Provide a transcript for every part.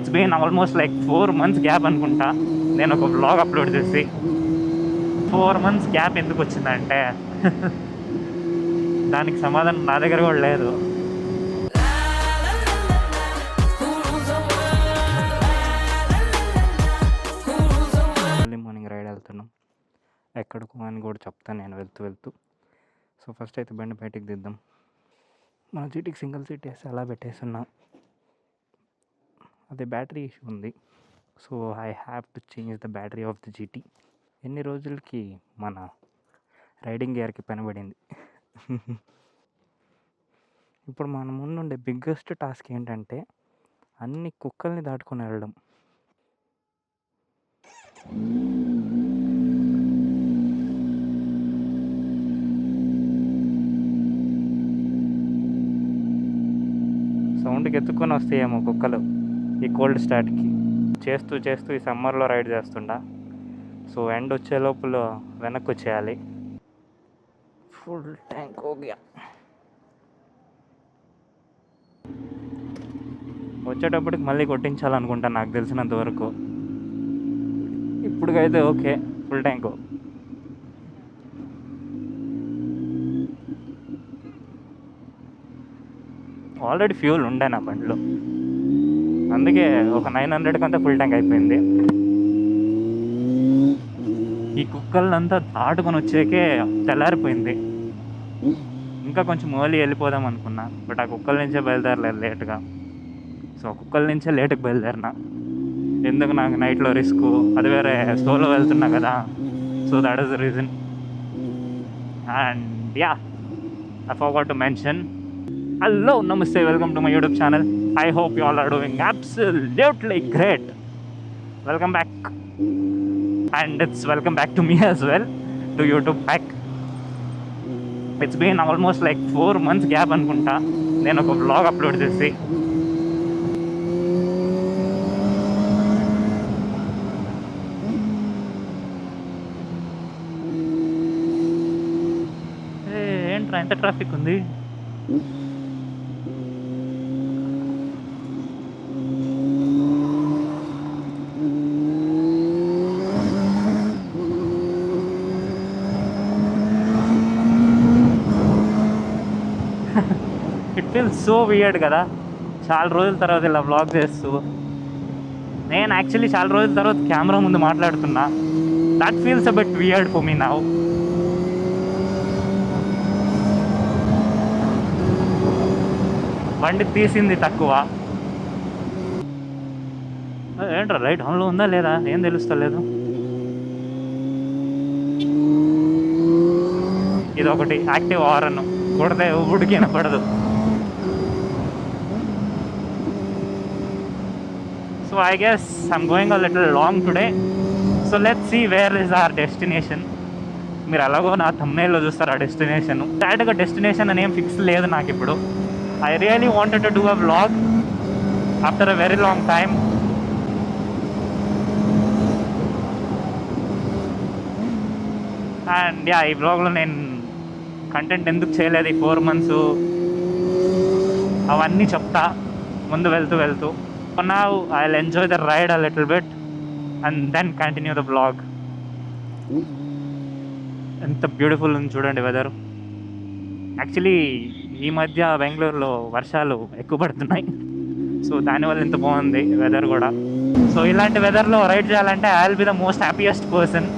It's been almost like 4 months gap అనుకుంటా నేను ఒక వ్లాగ్ అప్లోడ్ చేసి. 4 months గ్యాప్ ఎందుకు వచ్చిందంటే దానికి సమాధానం నా దగ్గర కూడా లేదు. ఎర్లీ మార్నింగ్ రైడ్ వెళ్తున్నాం, ఎక్కడికో అని కూడా చెప్తాను నేను వెళ్తూ. సో ఫస్ట్ అయితే బండి బయటికి దిద్దాం. మన జీటీకి సింగిల్ సీట్ వేసి అలా పెట్టేస్తున్నాం. అదే బ్యాటరీ ఇష్యూ ఉంది. So I have to change the battery of the GT. ఎన్ని రోజులకి మన రైడింగ్ గేర్కి పనిపడింది. ఇప్పుడు మన ముందుండే బిగ్గెస్ట్ టాస్క్ ఏంటంటే అన్ని కుక్కల్ని దాటుకొని వెళ్ళడం. సౌండ్కి ఎత్తుక్కొని వస్తాయేమో కుక్కలు ఈ కోల్డ్ స్టార్ట్కి. చేస్తూ ఈ సమ్మర్లో రైడ్ చేస్తుండా. సో ఎండ్ వచ్చే లోపల వెనక్కి వచ్చేయాలి. ఫుల్ ట్యాంక్ ఓగ్యా. వచ్చేటప్పటికి మళ్ళీ కొట్టించాలనుకుంటా నాకు తెలిసినంత వరకు. ఇప్పుడుకైతే okay, full tank. Already fuel ఉండే నా బండిలో, అందుకే ఒక 900 కంతా ఫుల్ ట్యాంక్ అయిపోయింది. ఈ కుక్కలంతా దాటుకొని వచ్చాకే తెల్లారిపోయింది. ఇంకా కొంచెం ఎర్లీ వెళ్ళిపోదాం అనుకున్నా, బట్ ఆ కుక్కల నుంచే బయలుదేరలేదు లేట్గా. సో కుక్కల నుంచే లేట్కి బయలుదేరినా. ఎందుకు నాకు నైట్లో రిస్క్, అది వేరే సోలో వెళ్తున్నా కదా. So that is the reason. And yeah, I forgot to mention, hello, namaste, welcome to my YouTube channel. I hope you all are doing absolutely great. Welcome back, and it's welcome back to me as well, to YouTube back. It's been almost like 4 months gap అనుకుంటా నేను ఒక vlog upload చేసి. ఏంట్రా ఎంత traffic ఉంది. It feels so weird కదా, చాలా రోజుల తర్వాత ఇలా వ్లాగ్ చేస్తూ. నేను యాక్చువల్లీ చాలా రోజుల తర్వాత కెమెరా ముందు మాట్లాడుతున్నా. That feels a bit weird for me now. బండి తీసింది తక్కువ. ఏంట్రా రైట్ ఆన్లో ఉందా లేదా ఏం తెలుస్తలేదు. ఇదొకటి యాక్టివ్ హారన్ కొడితే ఉడికిన పడదు. So I guess I'm going a little long today. So let's see where is our destination. మీరు అలాగో నా thumbnail లో చూస్తారు ఆ డెస్టినేషన్. డైరెక్ట్గా డెస్టినేషన్ అని ఏం ఫిక్స్ లేదు నాకు ఇప్పుడు. I really wanted to do a vlog after a very long time. And yeah, ఈ వ్లాగ్లో నేను కంటెంట్ ఎందుకు చేయలేదు ఈ 4 months అవన్నీ చెప్తా ముందు వెళ్తూ. For now I'll enjoy the ride a little bit and then continue the vlog. ఎంత బ్యూటిఫుల్ ఉంది చూడండి వెదర్. యాక్చువల్లీ ఈ మధ్య బెంగళూరులో వర్షాలు ఎక్కువ పడుతున్నాయి. సో దానివల్ల ఇంత బాగుంది వెదర్ కూడా. సో ఇలాంటి వెదర్లో రైడ్ చేయాలంటే I will be the most happiest person.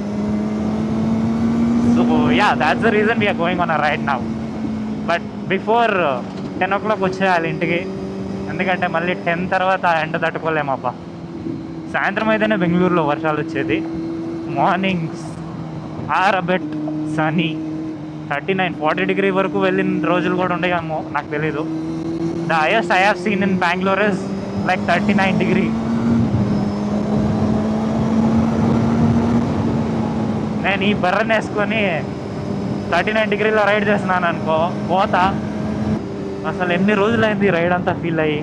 So yeah, that's the reason we're going on a ride now. But before 10 o'clock వచ్చేయాలి ఇంటికి, ఎందుకంటే మళ్ళీ 10 తర్వాత ఎండ తట్టుకోలేమబ్బా. సాయంత్రం అయితేనే బెంగళూరులో వర్షాలు వచ్చేది. Mornings are a bit sunny. 39-40 degree వరకు వెళ్ళిన రోజులు కూడా ఉండేమో నాకు తెలీదు. The highest I have seen in Bengaluru is like 39 degree. నేను ఈ బర్రని వేసుకొని 39 degreeలో రైడ్ చేస్తున్నాను అనుకో, పోతా. అసలు ఎన్ని రోజులైంది రైడ్ అంతా ఫీల్ అయ్యి.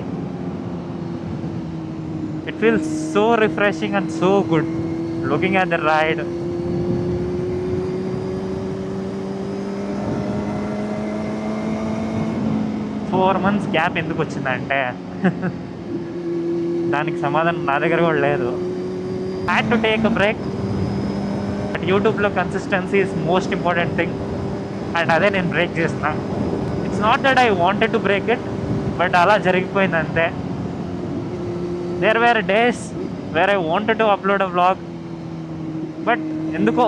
It feels so refreshing and so good looking at the ride. Four months gap ఎందుకు వచ్చిందంటే దానికి సమాధానం నా దగ్గర కూడా లేదు. Had to take a break. But యూట్యూబ్లో consistency is most important thing, and అదే నేను బ్రేక్ చేసిన. It's not that I wanted to break it, but అలా జరిగిపోయింది అంతే. There were days where I wanted to upload a vlog, but ఎందుకో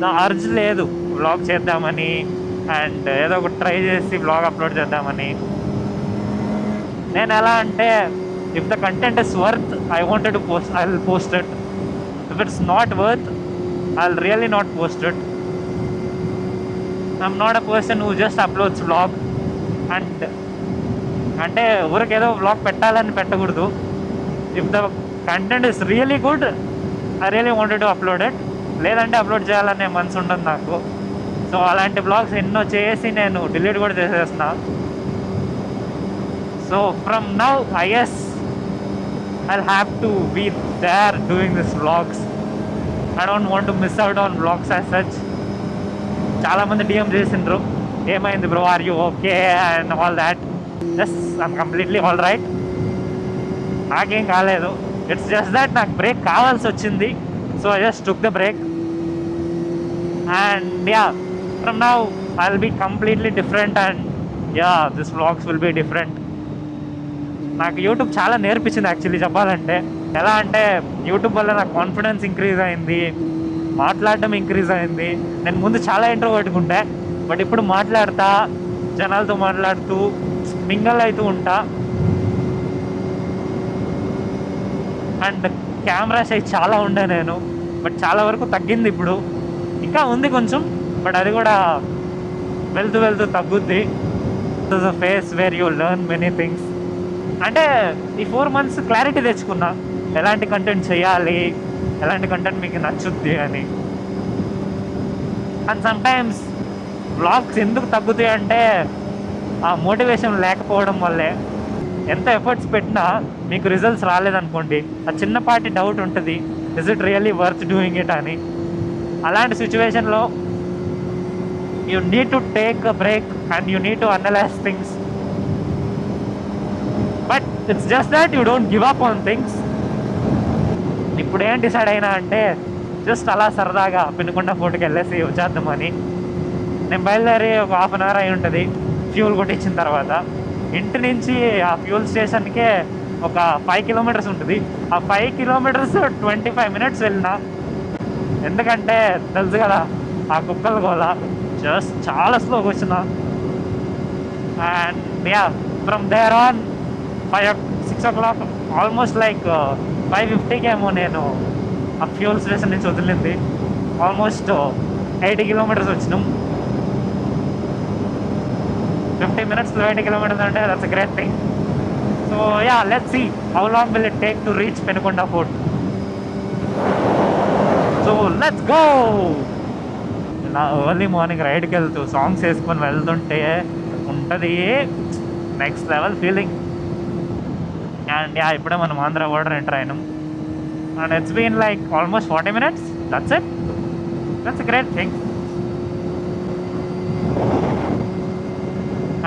నా urge లేదు వ్లాగ్ చేద్దామని, అండ్ ఏదో ఒకటి ట్రై చేసి వ్లాగ్ అప్లోడ్ చేద్దామని. నేను ఎలా అంటే, if the content is worth I wanted to post, I will post it. If it's not worth I will really not post it. I'm not a person who just uploads vlog and అంటే ఊరికేదో vlog పెట్టాలని పెట్టకూడదు. If the content is really good I really wanted to upload it. లేదంటే upload చేయాలనే మనసు ఉండదు నాకు. So అలాంటి blogs ఎన్నో చేసి నేను డిలీట్ కూడా చేసేస్తున్నా. So from now I guess I'll have to be there doing this vlogs. I don't want to miss out on vlogs as such. చాలామంది డిఎం చేసిండ్రు, ఏమైంది bro, are you okay and all that. Yes, I'm completely all right. నాకేం కాలేదు. It's just that నాకు break కావాల్సి వచ్చింది. So I just took the break. And yeah, from now I will be completely different, and yeah this vlogs will be different. నాకు YouTube చాలా నేర్పించింది actually చెప్పాలంటే. ఎలా అంటే యూట్యూబ్ వల్ల నాకు కాన్ఫిడెన్స్ ఇంక్రీజ్ అయింది, మాట్లాడడం ఇంక్రీజ్ అయింది. నేను ముందు చాలా ఇంట్రోవర్ట్గా ఉంటే, బట్ ఇప్పుడు మాట్లాడతా, జనాలతో మాట్లాడుతూ మింగల్ అవుతూ ఉంటా. అండ్ కెమెరా సైజ్ చాలా ఉండే నేను, బట్ చాలా వరకు తగ్గింది. ఇప్పుడు ఇంకా ఉంది కొంచెం, బట్ అది కూడా వెళ్తూ వెళ్తూ తగ్గుద్ది. This a face where you learn many things. అంటే ఈ 4 months క్లారిటీ తెచ్చుకున్నా, ఎలాంటి కంటెంట్ చేయాలి, ఎలాంటి కంటెంట్ మీకు నచ్చుద్ది అని. అండ్ సమ్టైమ్స్ వ్లాగ్స్ ఎందుకు తగ్గుతాయి అంటే ఆ మోటివేషన్ లేకపోవడం వల్లే. ఎంత ఎఫర్ట్స్ పెట్టినా మీకు రిజల్ట్స్ రాలేదనుకోండి, ఆ చిన్నపాటి డౌట్ ఉంటుంది, is it really worth doing it అని. అలాంటి సిచ్యువేషన్లో you need to take a break and you need to analyse things. But it's just that you don't give up on things. ఇప్పుడు ఏం డిసైడ్ అయినా అంటే, జస్ట్ అలా సరదాగా పినకొండ ఫోర్ట్కి వెళ్ళేసి వచ్చేద్దామని. నేను బయలుదేరి ఒక 1/2 hour అయి ఉంటుంది ఫ్యూల్ కొట్టించిన తర్వాత. ఇంటి నుంచి ఆ ఫ్యూల్ స్టేషన్కే ఒక 5 kilometers ఉంటుంది. ఆ 5 kilometers 25 minutes వెళ్ళినా. ఎందుకంటే తెలుసు కదా ఆ కుక్కల గోల, జస్ట్ చాలా స్లోగా వచ్చిన. And yeah, from there on 6 o'clock almost like 5:50కి ఏమో నేను ఆ ఫ్యూల్ స్టేషన్ నుంచి వదిలింది. ఆల్మోస్ట్ 80 kilometers వచ్చినాం. 50 minutes 80 kilometers అంటే that's a great thing. So yeah, let's see how long will it take to reach Penukonda fort. So let's go. ఇలా early morning రైడ్కి వెళ్తూ సాంగ్స్ వేసుకొని వెళ్తుంటే ఉంటుంది next level feeling. And yeah, ఇప్పుడే మనం ఆంధ్ర బోర్డర్ ఎంటర్ అయినాం. And it's been like almost 40 minutes. That's it. That's a great thing.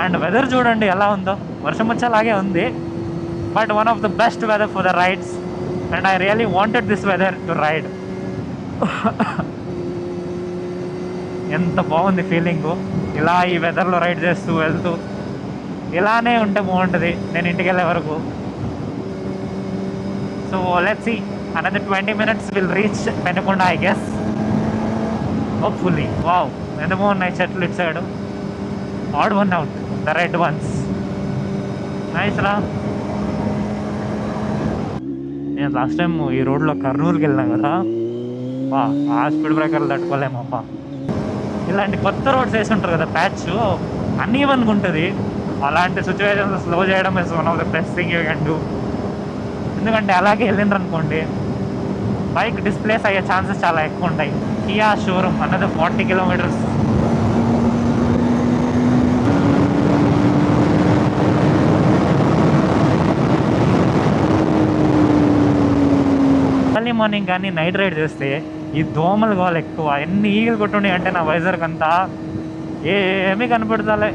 And weather చూడండి ఎలా ఉందో, వర్షం వచ్చేలాగే ఉంది. But one of the best weather for the rides, and I really wanted this weather to ride. ఎంత బాగుంది feeling, ఇలా ఈ వెదర్లో రైడ్ చేస్తూ వెళ్తూ. ఇలానే ఉంటే బాగుంటుంది నేను ఇంటికి వెళ్ళే వరకు. So let's see, another 20 minutes will reach Penukonda I guess, hopefully. Wow, ఎంత బాగున్నాయి చెట్లు ఇటు side. Odd one out, the red ones. Nice రా. నేను లాస్ట్ టైం ఈ రోడ్లో కర్నూలుకి వెళ్ళాను కదా, ఆ స్పీడ్ బ్రేకర్లు తట్టుకోలేమప్పా. ఇలాంటి కొత్త రోడ్స్ వేసి ఉంటారు కదా, ప్యాచ్ అన్ఈవన్గా ఉంటుంది. అలాంటి సిచ్యువేషన్స్ స్లో చేయడం is one of the best thing you can do. ఎందుకంటే అలాగే వెళ్ళిండ్రు అనుకోండి, బైక్ డిస్ప్లేస్ అయ్యే ఛాన్సెస్ చాలా ఎక్కువ ఉంటాయి. కియా షోరూమ్ అన్నది 40 kilometers. ఎర్లీ మార్నింగ్ కానీ నైట్ రైడ్ చేస్తే ఈ దోమలు గోలు ఎక్కువ. ఎన్ని ఈగలు కొట్టున్నాయి అంటే నా వైజర్కి అంతా ఏమీ కనపడతాలే,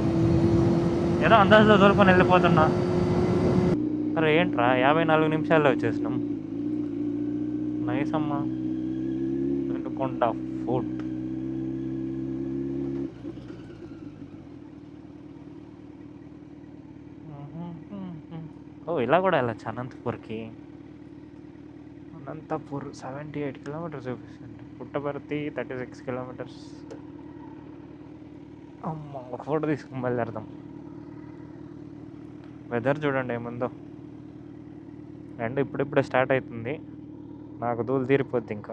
ఏదో అందాజులో దొరుకుని వెళ్ళిపోతున్నా. అరే ఏంట్రా 54 నిమిషాల్లో వచ్చేసినాం. నైస్ అమ్మా. వెనుకొండ ఫోర్ట్. ఓ ఇలా కూడా వెళ్ళచ్చు అనంతపూర్కి. అనంతపూర్ 78 కిలోమీటర్స్ చూపిస్తుంది. పుట్టపర్తి 36 కిలోమీటర్స్. అమ్మ ఒక ఫోటో తీసుకుని బయలుదేరదాం. వెదర్ చూడండి ఏముందో. ఎండ ఇప్పుడిప్పుడే స్టార్ట్ అవుతుంది. నాకు దూలు తీరిపోద్ది ఇంకా.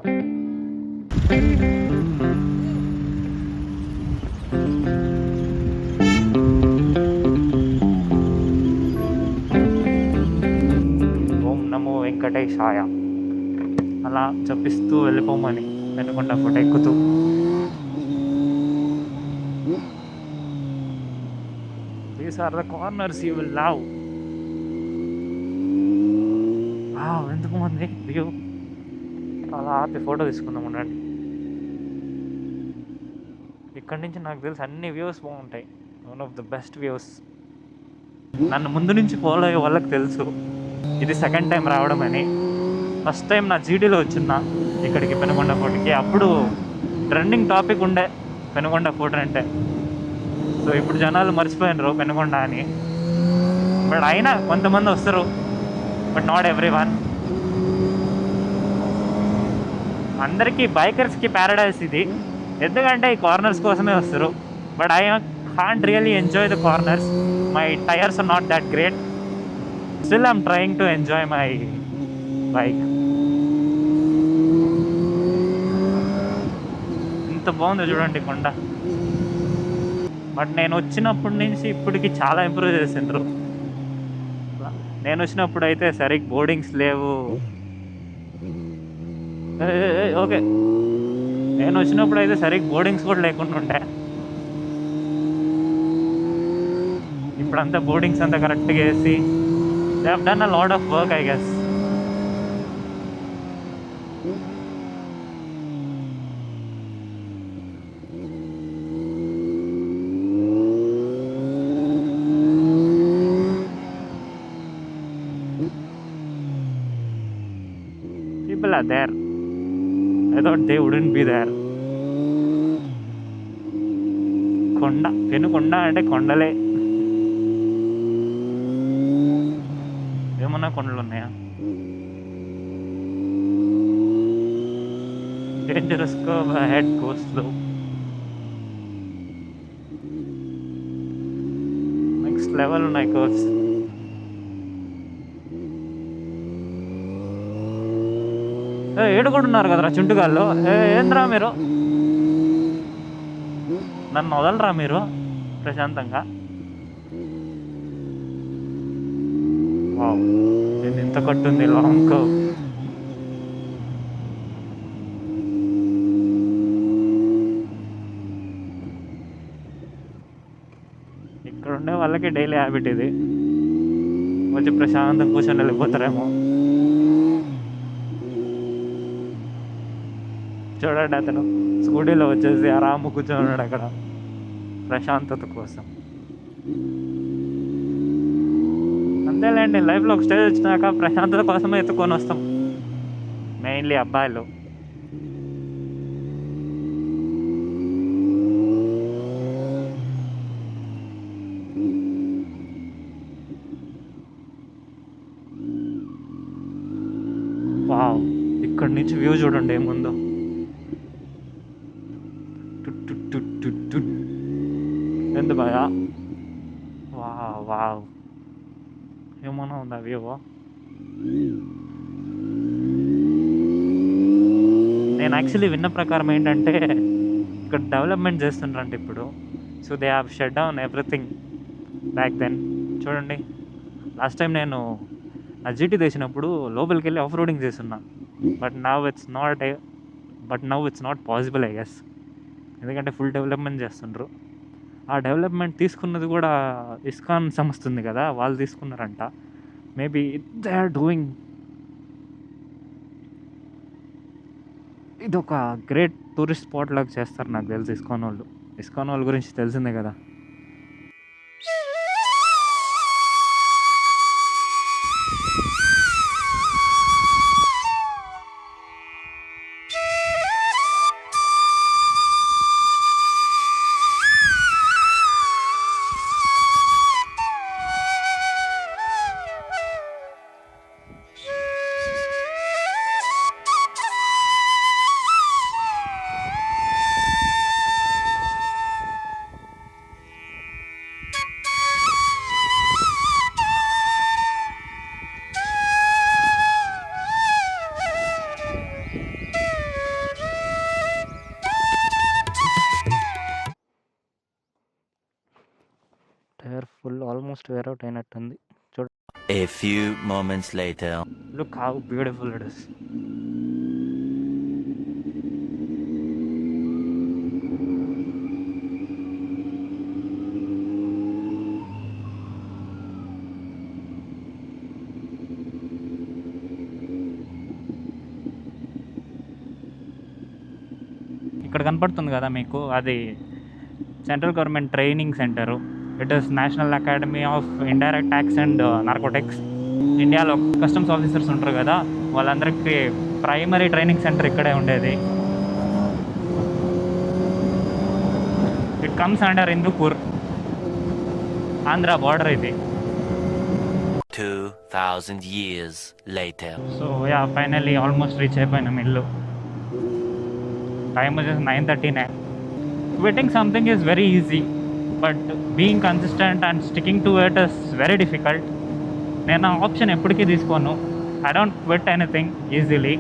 ఓం నమో వెంకటేశాయ అలా చెప్పిస్తూ వెళ్ళిపోమని వెనుకొండ ఫోటో ఎక్కుతూ. These are the corners you will love. ఎందుకు మంది వ్యూ అలా ఆపి ఫోటో తీసుకుందాం ఉండండి. ఇక్కడి నుంచి నాకు తెలిసి అన్ని వ్యూస్ బాగుంటాయి. One of the best views. నన్ను ముందు నుంచి ఫాలో అయ్యే వాళ్ళకి తెలుసు ఇది సెకండ్ టైం రావడం అని. ఫస్ట్ టైం నా జీడీలో వచ్చిన ఇక్కడికి పెనుకొండ ఫోర్ట్కి. అప్పుడు ట్రెండింగ్ టాపిక్ ఉండే పెనుకొండ ఫోర్ట్ అంటే. సో ఇప్పుడు జనాలు మర్చిపోయినారు పెనుకొండ అని. బట్ అయినా కొంతమంది వస్తారు, బట్ నాట్ ఎవ్రీ వన్. అందరికీ బైకర్స్కి ప్యారడైజ్ ఇది, ఎందుకంటే ఈ కార్నర్స్ కోసమే వస్తారు. But I can't really enjoy the corners. My tyres are not that great. Still I'm trying to enjoy my bike. ఎంత బాగుందో చూడండి కొండ. బట్ నేను వచ్చినప్పటి నుంచి ఇప్పటికి చాలా ఇంప్రూవ్ చేసిండ్రు. నేను వచ్చినప్పుడు అయితే సరిగ్గా బోర్డింగ్స్ లేవు. ఓకే, నేను వచ్చినప్పుడు అయితే సరిగ్గా బోర్డింగ్స్ కూడా లేకుండా ఉండే. ఇప్పుడంతా బోర్డింగ్స్ అంతా కరెక్ట్గా వేసి they have done a lot of work I guess. People are there. I thought they wouldn't be there. కొండ, పెనుకొండ అంటే కొండలే. ఏమన్నా కొండలు ఉన్నాయా? Dangerous curve ahead, go slow. Next level ఉన్నాయి కర్వ్స్. ఏడుకుంటున్నారు కదరా చుంటుగాళ్ళు. ఏంద్రా మీరు, నన్ను వదలరా మీరు ప్రశాంతంగా. వావ్, నేను ఇంత కట్టుంది లాంగ్ కర్వ్. ఇక్కడ ఉండే వాళ్ళకి డైలీ హ్యాబిట్ ఇది. వచ్చి ప్రశాంతంగా కూర్చొని వెళ్ళిపోతారేమో. చూడండి, అతను స్కూటీలో వచ్చేసి ఆరాము కూర్చొని ఉన్నాడు అక్కడ ప్రశాంతత కోసం. అంతేలేండి, లైఫ్లో ఒక స్టేజ్ వచ్చినాక ప్రశాంతత కోసమే ఎత్తుకొని వస్తాం, మెయిన్లీ అబ్బాయిలు. వావ్, ఇక్కడి నుంచి వ్యూ చూడండి ఏముందో. ఎంత బాగా. వావ్ వావ్, ఏమన్నా ఉందా వ్యూ. నేను యాక్చువల్లీ విన్న ప్రకారం ఏంటంటే ఇక్కడ డెవలప్మెంట్ చేస్తుండ్రంట ఇప్పుడు. So they have shut down everything back then. చూడండి, లాస్ట్ టైం నేను ఆ జీటీ తెచ్చినప్పుడు లోపలికి వెళ్ళి ఆఫ్ రోడింగ్ చేస్తున్నా. But now it's not possible I guess, ఎందుకంటే ఫుల్ డెవలప్మెంట్ చేస్తుండ్రు. ఆ డెవలప్మెంట్ తీసుకున్నది కూడా ఇస్కాన్ సంస్థ ఉంది కదా, వాళ్ళు తీసుకున్నారంట. Maybe they are doing. ఇది ఒక గ్రేట్ టూరిస్ట్ స్పాట్ లాగా చేస్తారు నాకు తెలిసి ఇస్కాన్ వాళ్ళు. ఇస్కాన్ వాళ్ళ గురించి తెలిసిందే కదా. ఆల్మోస్ట్ వేర్ అవుట్ అయినట్టుంది. చూడు, A few moments later. Look how beautiful it is. ఇక్కడ కనపడుతుంది కదా మీకు, అది central government training centre. It is national academy of indirect tax and narcotics. ఇండియాలో కస్టమ్స్ ఆఫీసర్స్ ఉంటారు కదా, వాళ్ళందరికీ ప్రైమరీ ట్రైనింగ్ సెంటర్ ఇక్కడే ఉండేది. It comes under Hindupur, Andhra border ఇది. 2000 years later. So yeah, finally almost reach అయిపోయినాం ఇల్లు. టైమ్ వచ్చేసి 9:39. Quitting something is very easy, but being consistent and sticking to it is very difficult. నేను ఆ ఆప్షన్ ఎప్పటికీ తీసుకోను. I don't quit anything easily.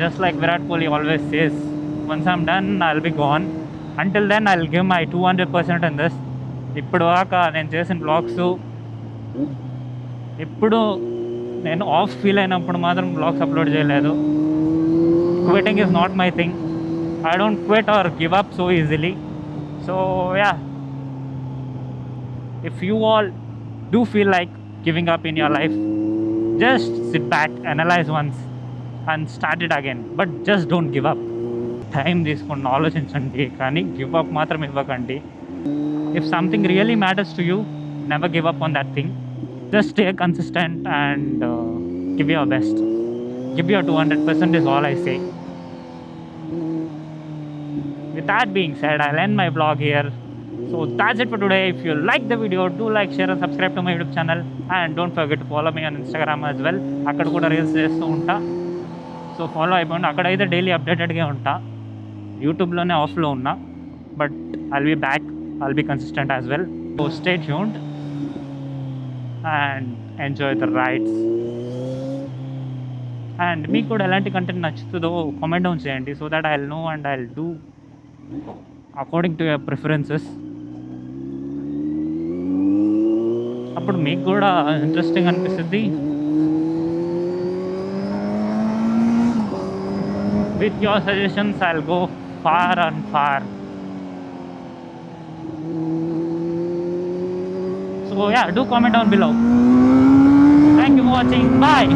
Just like Virat Kohli always says, once I'm done, I'll be gone. Until then, I'll give my 200% in this. ఇప్పుడు దాకా నేను చేసిన blogs, ఇప్పుడు నేను ఆఫ్ ఫీల్ అయినప్పుడు మాత్రం బ్లాగ్స్ అప్లోడ్ చేయలేదు. Quitting is not my thing. I don't quit or give up so easily. So yeah, if you all do feel like giving up in your life, just sit back, analyze once and start it again. But just don't give up. Time తీసుకుని ఆలోచించండి, కానీ give up మాత్రం ఇవ్వకండి. If something really matters to you, never give up on that thing. Just stay consistent and give your best. Give your 200% is all I say. With that being said, I'll end my vlog here. So that's it for today. If you like the video, do like, share and subscribe to my YouTube channel. And don't forget to follow me on Instagram as well. అక్కడ కూడా reels చేస్తూ ఉంటా. So follow అయిపోండి. అక్కడైతే daily అప్డేటెడ్గా ఉంటా. యూట్యూబ్లోనే ఆఫ్లో ఉన్నా, but I'll be back. I'll be consistent as well. So stay tuned and enjoy the rides. And మీకు కూడా ఎలాంటి కంటెంట్ నచ్చుతుందో కామెంట్ డౌన్ చేయండి, so that I'll know and I'll do according to your preferences. అప్పుడు మీకు కూడా interesting అనిపిస్తుంది. With your suggestions I'll go far and far. So yeah, do comment down below. Thank you for watching. Bye.